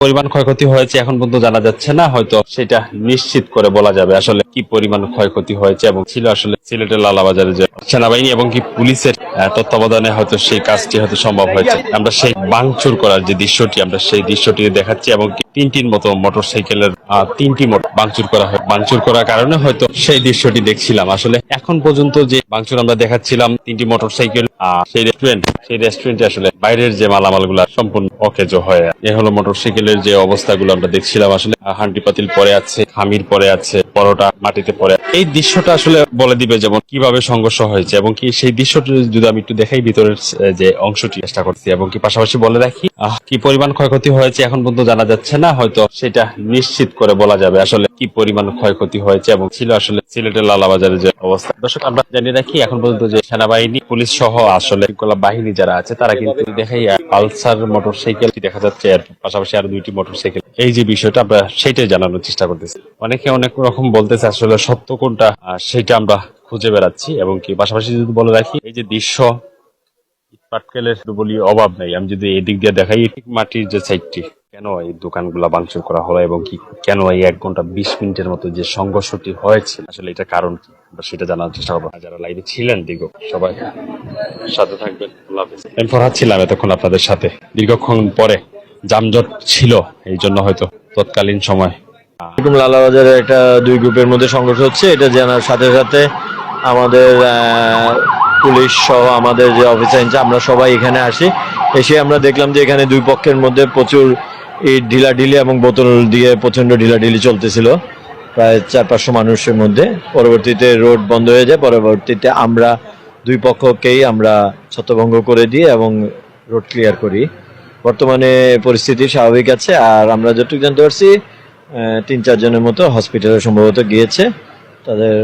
পরিমাণ ক্ষয়ক্ষতি হয়েছে এখন পর্যন্ত জানা যাচ্ছে না, হয়তো সেটা নিশ্চিত করে বলা যাবে আসলে কি পরিমাণ ক্ষয়ক্ষতি হয়েছে এবং ছিল আসলে সিলেটের লালাবাজারে যে সেনাবাহিনী এবং কি পুলিশের তত্ত্বাবধানে হয়তো সেই কাজটি হয়তো সম্ভব হয়েছে। আমরা সেই ভাঙচুর করার যে দৃশ্যটি আমরা সেই দৃশ্যটি দেখাচ্ছি এবং তিনটির মতো মোটরসাইকেলের তিনটি ভাঙচুর করা হয়। ভাঙচুর করার কারণে হয়তো সেই দৃশ্যটি দেখছিলাম। আসলে এখন পর্যন্ত যে ভাঙচুর আমরা দেখাচ্ছিলাম তিনটি মোটরসাইকেল সেই রেস্টুরেন্টে আসলে বাইরের যে মালামাল গুলা সম্পূর্ণ অকেজ হয়ে এ হলো মোটরসাইকেলের যে অবস্থাগুলো আমরা দেখছিলাম। আসলে হান্ডি পাতিল পরে আছে, খামির পরে আছে, পরোটা মাটিতে পড়ে। এই দৃশ্যটা আসলে বলে দিবে যেমন কিভাবে সংঘর্ষ হয়েছে এবং কি সেই দৃশ্যটি যদি আমি একটু দেখাই ভিতরের যে অংশটি চেষ্টা করছি এবং কি পাশাপাশি বলে রাখি কি পরিমাণ ক্ষয়ক্ষতি হয়েছে এখন পর্যন্ত জানা যাচ্ছে না, হয়তো সেটা নিশ্চিত করে বলা যাবে আসলে কি পরিমাণ ক্ষয়ক্ষতি হয়েছে এবং ছিল আসলে সিলেটের লালাবাজারের যে অবস্থা। দর্শক আমরা জানিয়ে রাখি এখন পর্যন্ত যে সেনাবাহিনী পুলিশ সহ আসলে শৃঙ্খলা বাহিনী যারা আছে তারা কিন্তু দেখাই পালসার মোটরসাইকেল দেখা যাচ্ছে, এর পাশাপাশি আরো দুইটি মোটরসাইকেল। এই যে বিষয়টা আমরা সেটাই জানানোর চেষ্টা করতেছি। অনেকে অনেক রকম বলতেছে, আসলে সত্য কোনটা সেটা আমরা খুঁজে বেড়াচ্ছি এবং কি পাশাপাশি যদি বলে রাখি এই যে দৃশ্য পাটকেলের বলি অভাব নেই। আমি যদি এদিক দিয়ে দেখাই ঠিক মাটির যে সাইডটি কেন এই দোকানগুলা ভাঙচুর করা হলো এবং কি কেন এই 1 ঘন্টা 20 মিনিটের মতো যে সংঘর্ষটি হয়েছে আসলে এটা কারণ কি আমরা সেটা জানার চেষ্টা করবো। যারা লাইভে ছিলেন দীর্ঘ সবাই সাথে থাকবেন। আল্লাহ হাফেজ। আমি ফরহাদ ছিলাম এতক্ষণ আপনাদের সাথে। দীর্ঘক্ষণ পরে যানজট ছিল এই জন্য হয়তো তৎকালীন সময় লালাবাজারে একটা দুই গ্রুপের মধ্যে সংঘর্ষ হচ্ছে, এটা জানার সাথে সাথে আমাদের পুলিশ সহ আমাদের যে অফিসার ইনচার্জ আমরা সবাই এখানে আসি। এসে আমরা দেখলাম যে এখানে দুই পক্ষের মধ্যে প্রচুর ইট ঢিলাঢিলি এবং বোতল দিয়ে প্রচন্ড ঢিলাঢিলি চলতেছিল প্রায় 400-500 মানুষের মধ্যে। পরবর্তীতে রোড বন্ধ হয়ে যায়। পরবর্তীতে আমরা দুই পক্ষকেই আমরা ছত্রভঙ্গ করে দিই এবং রোড ক্লিয়ার করি। বর্তমানে পরিস্থিতি স্বাভাবিক আছে। আর আমরা যতটুকু জানতে পারছি 3-4 জনের মতো হসপিটালে সম্ভবত গিয়েছে, তাদের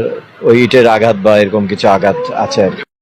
ওই ইটের আঘাত বা এরকম কিছু আঘাত আছে আর কি।